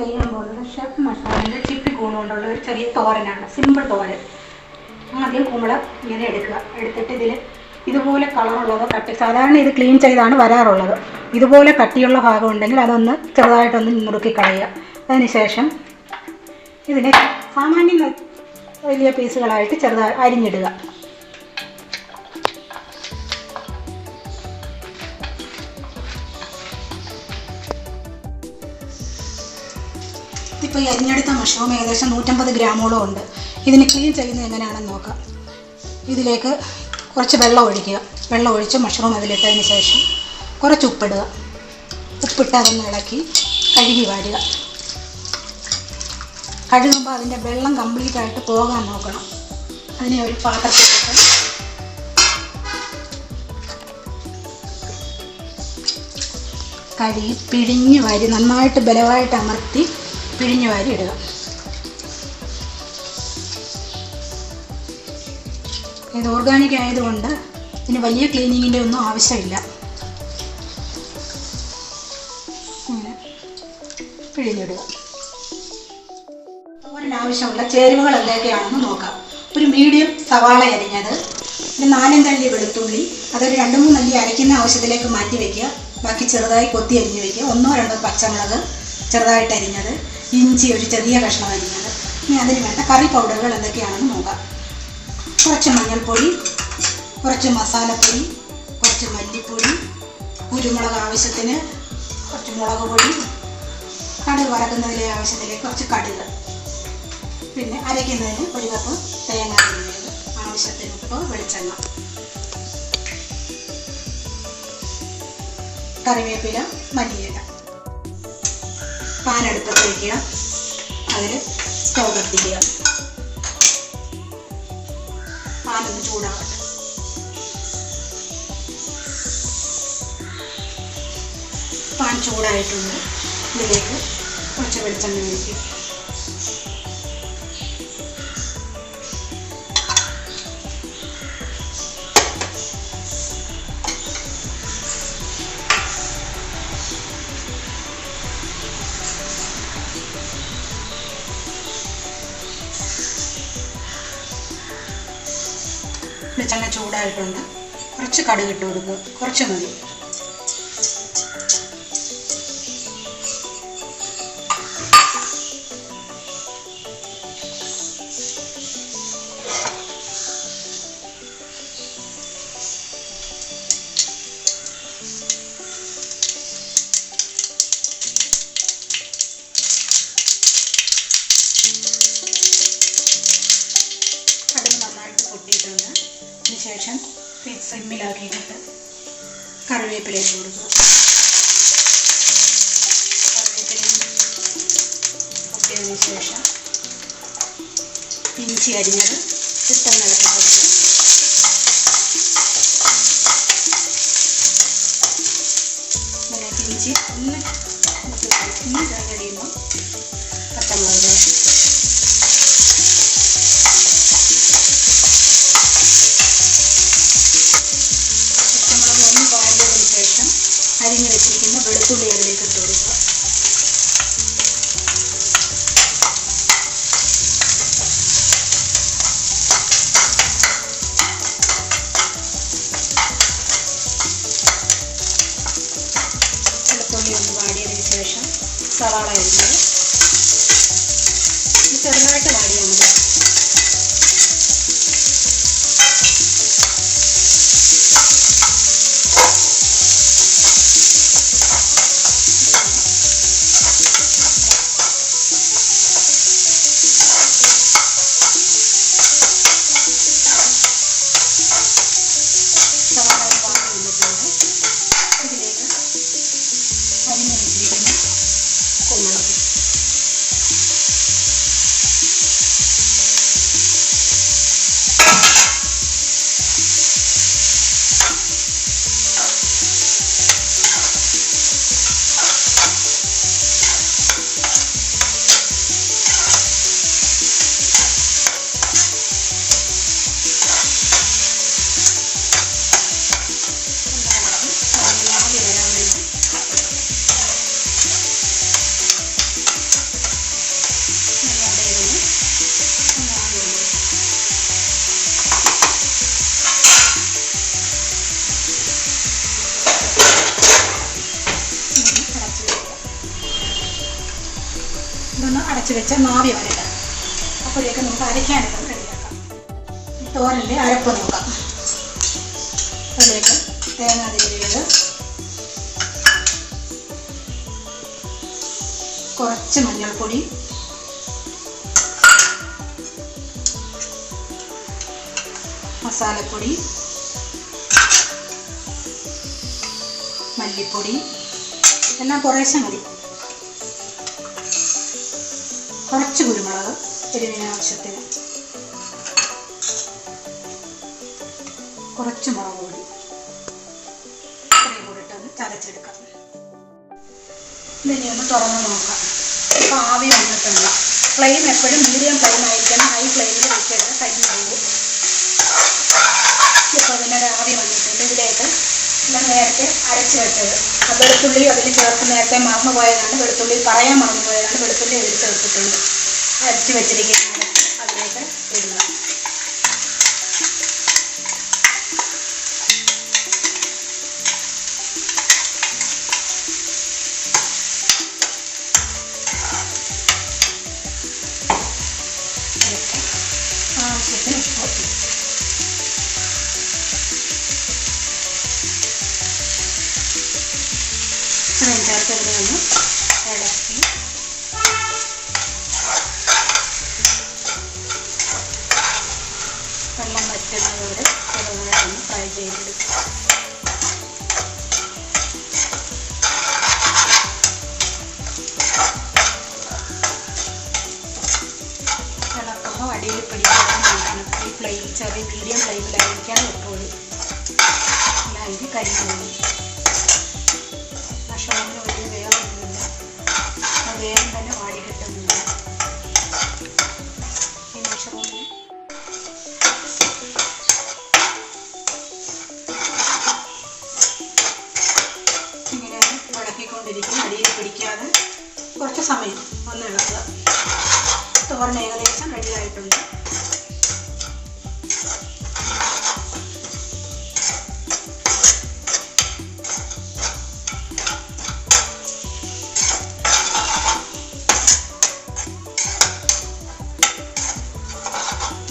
ചെയ്യാൻ പോകുന്നത് ഷെഫ് മസാലയുടെ ചിപ്പിക്കൂണ് കൊണ്ടുള്ള ഒരു ചെറിയ തോരനാണ്. സിമ്പിൾ തോരൻ. ആദ്യം കുമ്പളം ഇങ്ങനെ എടുക്കുക. എടുത്തിട്ട് ഇതിൽ ഇതുപോലെ കളറുള്ളതോ സാധാരണ ഇത് ക്ലീൻ ചെയ്താണ് വരാറുള്ളത്. ഇതുപോലെ കട്ടിയുള്ള ഭാഗം ഉണ്ടെങ്കിൽ അതൊന്ന് ചെറുതായിട്ടൊന്ന് നുറുക്കി കളയുക. അതിനുശേഷം ഇതിനെ സാമാന്യം വലിയ പീസുകളായിട്ട് ചെറുതായി അരിഞ്ഞിടുക. ഇപ്പോൾ ഈ അരിഞ്ഞെടുത്ത മഷ്റൂം ഏകദേശം 150 ഗ്രാമോളം ഉണ്ട്. ഇതിന് ക്ലീൻ ചെയ്യുന്നത് എങ്ങനെയാണെന്ന് നോക്കാം. ഇതിലേക്ക് കുറച്ച് വെള്ളം ഒഴിക്കുക. വെള്ളം ഒഴിച്ച് മഷ്റൂം അതിലിട്ടതിന് ശേഷം കുറച്ച് ഉപ്പിടുക. ഉപ്പിട്ട് അതൊന്ന് ഇളക്കി കഴുകി വാരുക. കഴുകുമ്പോൾ അതിൻ്റെ വെള്ളം കംപ്ലീറ്റായിട്ട് പോകാൻ നോക്കണം. അതിനെ ഒരു പാത്രത്തിലിട്ട് കഴുകി പിഴിഞ്ഞ് വാരി നന്നായിട്ട് ബലമായിട്ട് അമർത്തി പിഴിഞ്ഞ് വാരി ഇടുക. ഇത് ഓർഗാനിക് ആയതുകൊണ്ട് ഇതിന് വലിയ ക്ലീനിങ്ങിൻ്റെ ഒന്നും ആവശ്യമില്ല. ഇങ്ങനെ പിഴിഞ്ഞിടുക. തോരനാവശ്യമുള്ള ചേരുവകൾ എന്തൊക്കെയാണെന്ന് നോക്കാം. ഒരു മീഡിയം സവാള അരിഞ്ഞത്, ഒരു 4 അല്ലി വെളുത്തുള്ളി, അതൊരു 2-3 അല്ലി അരയ്ക്കുന്ന ആവശ്യത്തിലേക്ക് മാറ്റി വയ്ക്കുക. ബാക്കി ചെറുതായി കൊത്തി അരിഞ്ഞ് വയ്ക്കുക. 1-2 പച്ചമുളക് ചെറുതായിട്ട് അരിഞ്ഞത്, ഇഞ്ചി ഒരു ചെറിയ കഷ്ണം അരിഞ്ഞത്. ഇനി അതിന് വേണ്ട കറി പൗഡറുകൾ എന്തൊക്കെയാണെന്ന് നോക്കാം. കുറച്ച് മഞ്ഞൾപ്പൊടി, കുറച്ച് മസാലപ്പൊടി, കുറച്ച് മല്ലിപ്പൊടി, കുരുമുളക് ആവശ്യത്തിന്, കുറച്ച് മുളക് പൊടി, കടുക് വറക്കുന്നതിലെ ആവശ്യത്തിലേക്ക് കുറച്ച് കടുക്, പിന്നെ അരയ്ക്കുന്നതിന് 1 കപ്പ് തേങ്ങ അരിഞ്ഞത്, ആവശ്യത്തിന് ഉപ്പ്, വെളിച്ചെണ്ണ, കറിവേപ്പില, മല്ലിയില. പാൻ അടുപ്പത്ത് വയ്ക്കുക. അതിൽ സ്റ്റവ് കത്തിക്കുക. പാനൊന്ന് ചൂടാവട്ടെ. പാൻ ചൂടായിട്ടുണ്ട്. ഇതിലേക്ക് കുറച്ച് വെളിച്ചെണ്ണ ഒഴിക്കുക. വെളിച്ചെണ്ണ ചൂടായിട്ടുണ്ട്. കുറച്ച് കടുക് ഇട്ട് കൊടുക്കുക. കുറച്ച് മതി. ശേഷം സിമ്മിലാക്കിയിട്ട് കറിവേപ്പില ഇട്ട് കൊടുക്കുക. കറിവേപ്പിലയും പൊട്ടിയതിന് ശേഷം ഇഞ്ചി അരിഞ്ഞത് ഇട്ടൊന്ന് ഇളക്കി കൊടുക്കുക. ഇഞ്ചി ഒന്ന് കഴിയുമ്പോൾ പച്ചമുളക്, അരിഞ്ഞ് വെച്ചിരിക്കുന്ന വെളുത്തുള്ളി അതിലേക്ക് ഇട്ട് കൊടുക്കുക. വെളുത്തുള്ളി ഒന്ന് വാടിയതിന് ശേഷം സവാള അരിഞ്ഞത് ചെറുതായിട്ട് വാടിയാൽ മതി. ഇതിലേക്ക് അരിഞ്ഞ് വെച്ചിരിക്കുന്ന കുമ്പളം ഇതൊന്ന് അടച്ചു വെച്ച് ആവി വരട്ടെ. അപ്പോഴേക്ക് നമുക്ക് അരയ്ക്കാനിട്ട് റെഡിയാക്കാം. തോരൻ്റെ അരപ്പ് നോക്കാം. അതിലേക്ക് തേങ്ങ തിരിയത്, കുറച്ച് മഞ്ഞൾപ്പൊടി, മസാലപ്പൊടി, മല്ലിപ്പൊടി എല്ലാം കുറേശ്ശെ മതി. കുറച്ച് കുരുമുളക് എരിവിന് ആവശ്യത്തിന്, കുറച്ച് മുളക് പൊടി, ഇത്രയും കൂടിയിട്ടൊന്ന് ചതച്ചെടുക്കാം. ഇതിനെ ഒന്ന് തുറന്ന് നോക്കാം. ഇപ്പോൾ ആവി വന്നിട്ടുണ്ട്. ഫ്ലെയിം എപ്പോഴും മീഡിയം ഫ്ലെയിം ആയിരിക്കണം. ഹൈ ഫ്ലെയിമിൽ വെക്കരുത്, കരിഞ്ഞു പോകും. ഇപ്പോൾ ഇതിനൊരു ആവി വന്നിട്ടുണ്ട്. ഇതിലേക്ക് ഞാൻ നേരത്തെ അരച്ച് വെച്ചത് വെളുത്തുള്ളി അതിൽ ചേർത്ത് നേരത്തെ മറന്നു പോയതാണ്. വെളുത്തുള്ളി പറയാൻ മറന്നു പോയതാണ്. വെളുത്തുള്ളി അതിൽ ചേർത്തിട്ടുണ്ട്. അരച്ച് വെച്ചിരിക്കുന്ന അതിലേക്ക് ഇടുക. ആവശ്യത്തിന് ഉപ്പ്, ഇത്രയും ചേർത്ത് ഇതിനെ ഒന്ന് ഇളക്കി വെള്ളം വറ്റുന്നതോടെ ചെറുതായിട്ടൊന്ന് ഫ്രൈ ചെയ്തെടുക്കുക. ഇളക്കുമ്പോൾ അടിയിൽ പിടിക്കാൻ നോക്കണം. ഈ ഫ്ലെയിം ചെറിയ മീഡിയം ഫ്ലെയിമിലായിരിക്കാൻ എപ്പോഴും അല്ലെങ്കിൽ കരിഞ്ഞു പോകും. മഷറൂമിന് വലിയ വേവൊന്നുമില്ല, വേഗം തന്നെ വാടി കിട്ടുന്നില്ല. ഈ മഷറൂമിന് ഇങ്ങനെ ഇളക്കിക്കൊണ്ടിരിക്കും. അടിയിൽ പിടിക്കാതെ കുറച്ച് സമയം ഒന്ന് ഇളക്കുക. തോരൻ ഏകദേശം റെഡി ആയിട്ടുണ്ട്.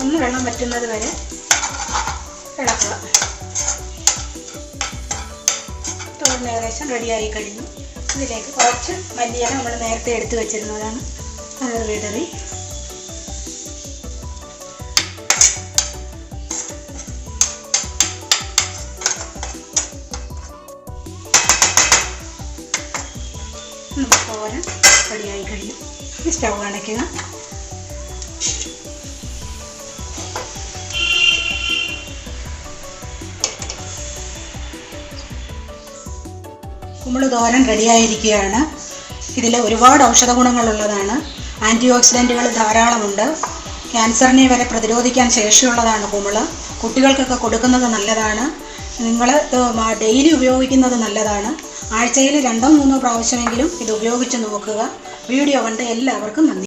ഒന്ന് വെള്ളം വറ്റുന്നത് വരെ ഇളക്കുക. തോരൻ ഏകദേശം റെഡിയായി കഴിഞ്ഞു. ഇതിലേക്ക് കുറച്ച് മല്ലിയില നമ്മൾ നേരത്തെ എടുത്തു വെച്ചിരുന്നതാണ്, അത് വിതറി തോരൻ റെഡിയായി കഴിഞ്ഞു. സ്റ്റൗ അണയ്ക്കുക. കുമ്പള് തോരൻ റെഡിയായിരിക്കുകയാണ്. ഇതിൽ ഒരുപാട് ഔഷധ ഗുണങ്ങളുള്ളതാണ്. ആൻറ്റി ഓക്സിഡൻറ്റുകൾ ധാരാളമുണ്ട്. ക്യാൻസറിനെ വരെ പ്രതിരോധിക്കാൻ ശേഷിയുള്ളതാണ് കുമ്പള്. കുട്ടികൾക്കൊക്കെ കൊടുക്കുന്നത് നല്ലതാണ്. നിങ്ങൾ ഡെയിലി ഉപയോഗിക്കുന്നത് നല്ലതാണ്. ആഴ്ചയിൽ 2-3 പ്രാവശ്യമെങ്കിലും ഇത് ഉപയോഗിച്ച് നോക്കുക. വീഡിയോ കണ്ട് എല്ലാവർക്കും നന്ദി.